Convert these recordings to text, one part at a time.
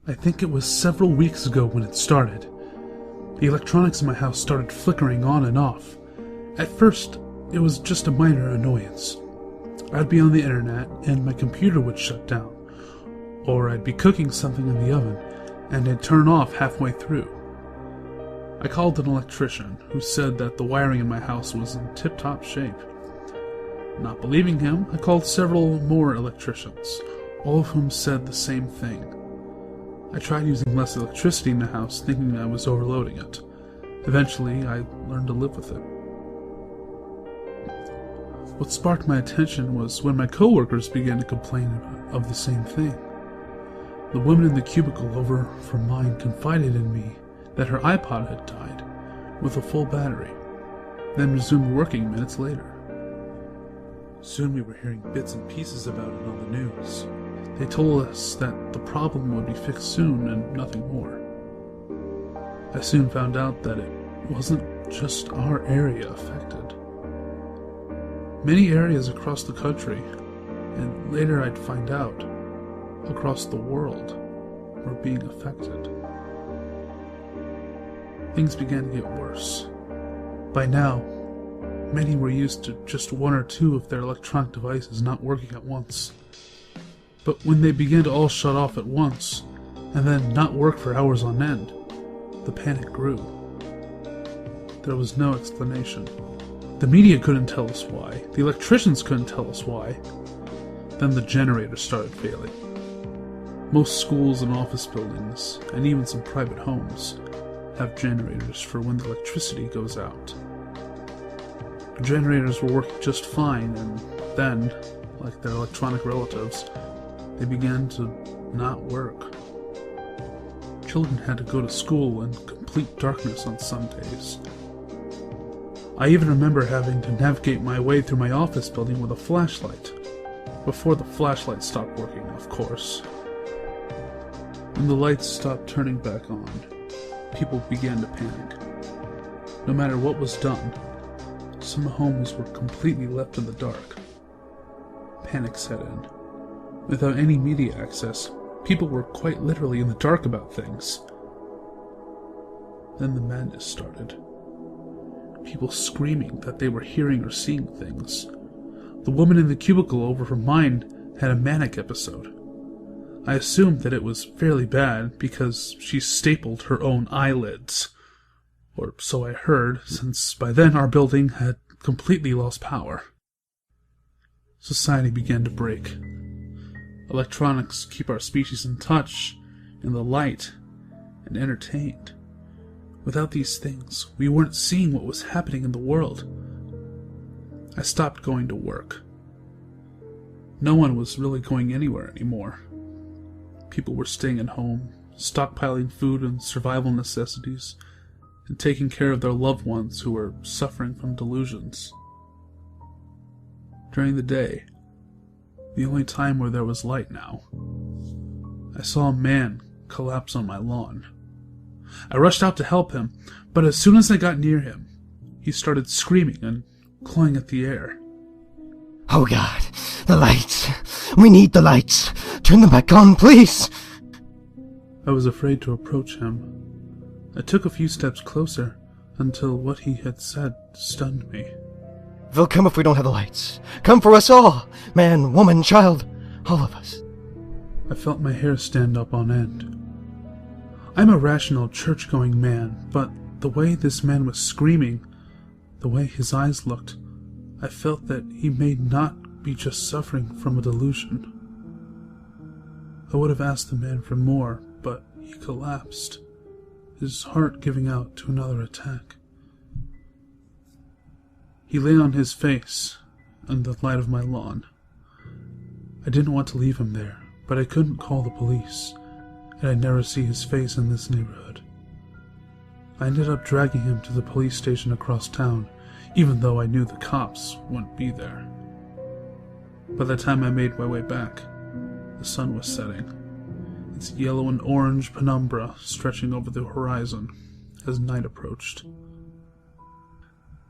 I think it was several weeks ago when it started. The electronics in my house started flickering on and off. At first, it was just a minor annoyance. I'd be on the internet and my computer would shut down. Or I'd be cooking something in the oven and it'd turn off halfway through. I called an electrician who said that the wiring in my house was in tip-top shape. Not believing him, I called several more electricians, all of whom said the same thing. I tried using less electricity in the house, thinking I was overloading it. Eventually, I learned to live with it. What sparked my attention was when my coworkers began to complain of the same thing. The woman in the cubicle over from mine confided in me that her iPod had died with a full battery, then resumed working minutes later. Soon we were hearing bits and pieces about it on the news. They told us that the problem would be fixed soon and nothing more. I soon found out that it wasn't just our area affected. Many areas across the country, and later I'd find out, across the world, were being affected. Things began to get worse. By now, many were used to just one or two of their electronic devices not working at once. But when they began to all shut off at once, and then not work for hours on end, the panic grew. There was no explanation. The media couldn't tell us why. The electricians couldn't tell us why. Then the generators started failing. Most schools and office buildings, and even some private homes, have generators for when the electricity goes out. The generators were working just fine, and then, like their electronic relatives, they began to not work. Children had to go to school in complete darkness on some days. I even remember having to navigate my way through my office building with a flashlight. Before the flashlight stopped working, of course. When the lights stopped turning back on, people began to panic. No matter what was done, some homes were completely left in the dark. Panic set in. Without any media access, people were quite literally in the dark about things. Then the madness started. People screaming that they were hearing or seeing things. The woman in the cubicle over from mine had a manic episode. I assumed that it was fairly bad because she stapled her own eyelids. Or so I heard, since by then our building had completely lost power. Society began to break. Electronics keep our species in touch, in the light, and entertained. Without these things, we weren't seeing what was happening in the world. I stopped going to work. No one was really going anywhere anymore. People were staying at home, stockpiling food and survival necessities, and taking care of their loved ones who were suffering from delusions. During the day, the only time where there was light now, I saw a man collapse on my lawn. I rushed out to help him, but as soon as I got near him, he started screaming and clawing at the air. Oh God, the lights! We need the lights! Turn them back on, please! I was afraid to approach him. I took a few steps closer until what he had said stunned me. They'll come if we don't have the lights. Come for us all! Man, woman, child, all of us. I felt my hair stand up on end. I'm a rational, church-going man, but the way this man was screaming, the way his eyes looked, I felt that he may not be just suffering from a delusion. I would have asked the man for more, but he collapsed, his heart giving out to another attack. He lay on his face in the light of my lawn. I didn't want to leave him there, but I couldn't call the police, and I'd never see his face in this neighborhood. I ended up dragging him to the police station across town, even though I knew the cops wouldn't be there. By the time I made my way back, the sun was setting, its yellow and orange penumbra stretching over the horizon as night approached.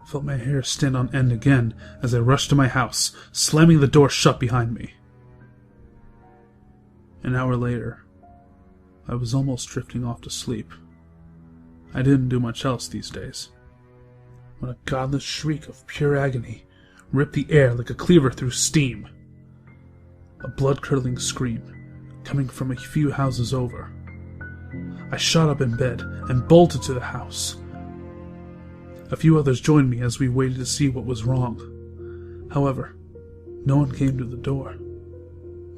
I felt my hair stand on end again as I rushed to my house, slamming the door shut behind me. An hour later, I was almost drifting off to sleep. I didn't do much else these days, when a godless shriek of pure agony ripped the air like a cleaver through steam. A blood-curdling scream, coming from a few houses over. I shot up in bed and bolted to the house. A few others joined me as we waited to see what was wrong. However, no one came to the door.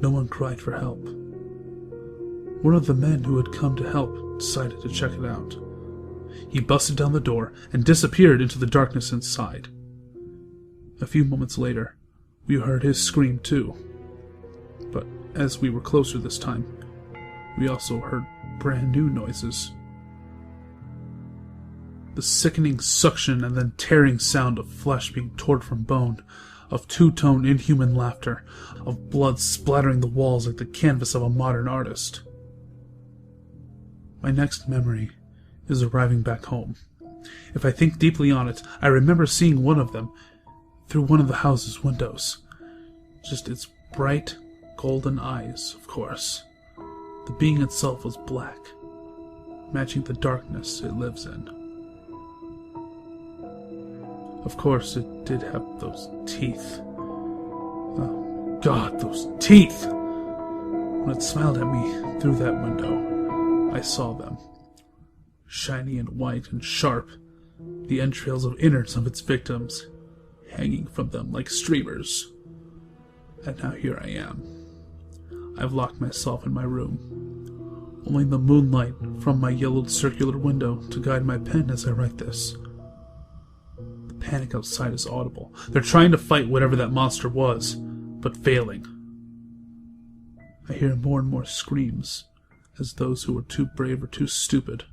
No one cried for help. One of the men who had come to help decided to check it out. He busted down the door and disappeared into the darkness inside. A few moments later, we heard his scream too. But as we were closer this time, we also heard brand new noises. The sickening suction and then tearing sound of flesh being torn from bone, of two-tone inhuman laughter, of blood splattering the walls like the canvas of a modern artist. My next memory is arriving back home. If I think deeply on it, I remember seeing one of them through one of the house's windows. Just its bright, golden eyes, of course. The being itself was black, matching the darkness it lives in. Of course, it did have those teeth. Oh, God, those teeth! When it smiled at me through that window, I saw them. Shiny and white and sharp, the entrails of innards of its victims, hanging from them like streamers. And now here I am. I've locked myself in my room. Only the moonlight from my yellowed circular window to guide my pen as I write this. The panic outside is audible. They're trying to fight whatever that monster was, but failing. I hear more and more screams, as those who were too brave or too stupid,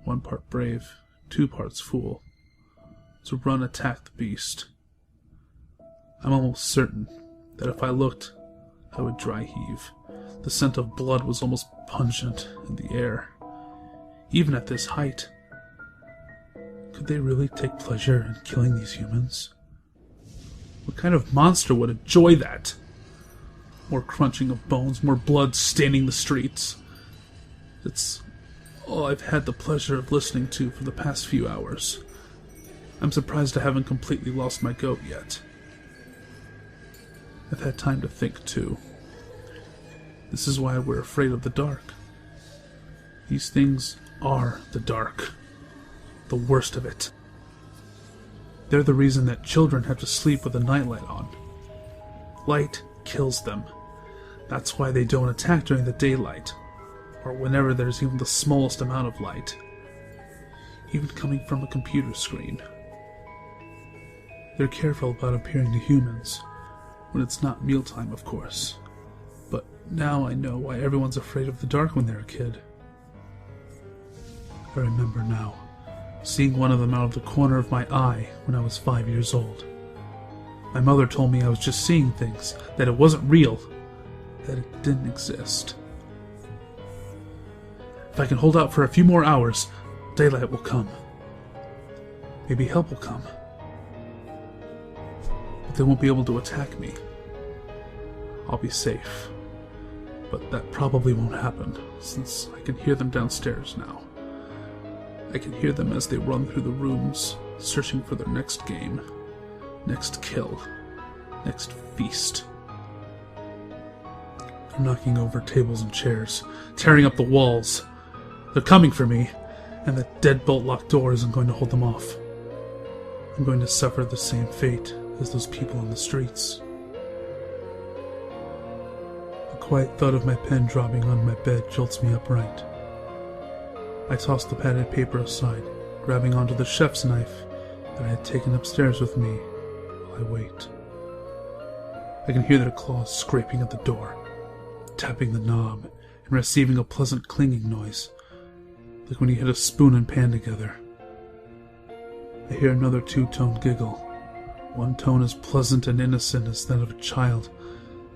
one part brave, 2 parts fool, to run attack the beast. I'm almost certain that if I looked, I would dry heave. The scent of blood was almost pungent in the air. Even at this height, could they really take pleasure in killing these humans? What kind of monster would enjoy that? More crunching of bones, more blood staining the streets. It's all I've had the pleasure of listening to for the past few hours. I'm surprised I haven't completely lost my goat yet. I've had time to think, too. This is why we're afraid of the dark. These things are the dark. The worst of it. They're the reason that children have to sleep with a nightlight on. Light kills them. That's why they don't attack during the daylight, or whenever there's even the smallest amount of light, even coming from a computer screen. They're careful about appearing to humans, when it's not mealtime, of course. But now I know why everyone's afraid of the dark when they're a kid. I remember now, seeing one of them out of the corner of my eye when I was 5 years old. My mother told me I was just seeing things, that it wasn't real, that it didn't exist. If I can hold out for a few more hours, daylight will come. Maybe help will come. But they won't be able to attack me. I'll be safe. But that probably won't happen, since I can hear them downstairs now. I can hear them as they run through the rooms, searching for their next game, next kill, next feast. They're knocking over tables and chairs, tearing up the walls. They're coming for me, and that deadbolt locked door isn't going to hold them off. I'm going to suffer the same fate as those people on the streets. The quiet thud of my pen dropping on my bed jolts me upright. I toss the padded paper aside, grabbing onto the chef's knife that I had taken upstairs with me while I wait. I can hear their claws scraping at the door, tapping the knob, and receiving a pleasant clinging noise, like when you hit a spoon and pan together. I hear another two-tone giggle. One tone as pleasant and innocent as that of a child,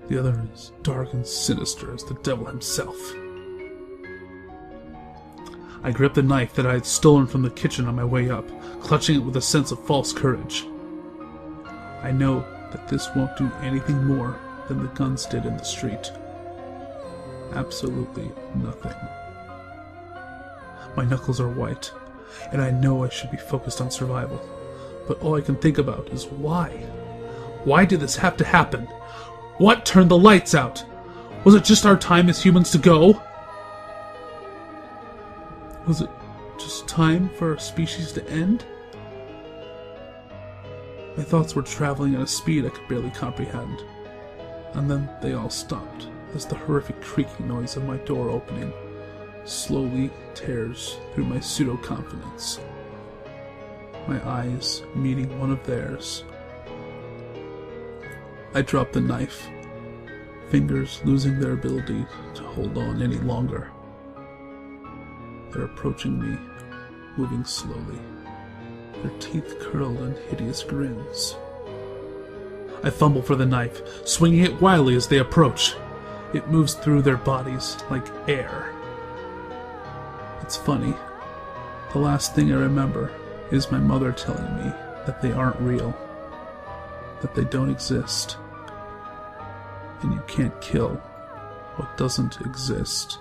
the other as dark and sinister as the devil himself. I grip the knife that I had stolen from the kitchen on my way up, clutching it with a sense of false courage. I know that this won't do anything more than the guns did in the street. Absolutely nothing. My knuckles are white, and I know I should be focused on survival. But all I can think about is why? Why did this have to happen? What turned the lights out? Was it just our time as humans to go? Was it just time for our species to end? My thoughts were traveling at a speed I could barely comprehend. And then they all stopped as the horrific creaking noise of my door opening slowly tears through my pseudo-confidence. My eyes meeting one of theirs. I dropped the knife, fingers losing their ability to hold on any longer. They're approaching me, moving slowly, their teeth curled in hideous grins. I fumble for the knife, swinging it wildly as they approach. It moves through their bodies like air. It's funny. The last thing I remember is my mother telling me that they aren't real, that they don't exist, and you can't kill what doesn't exist.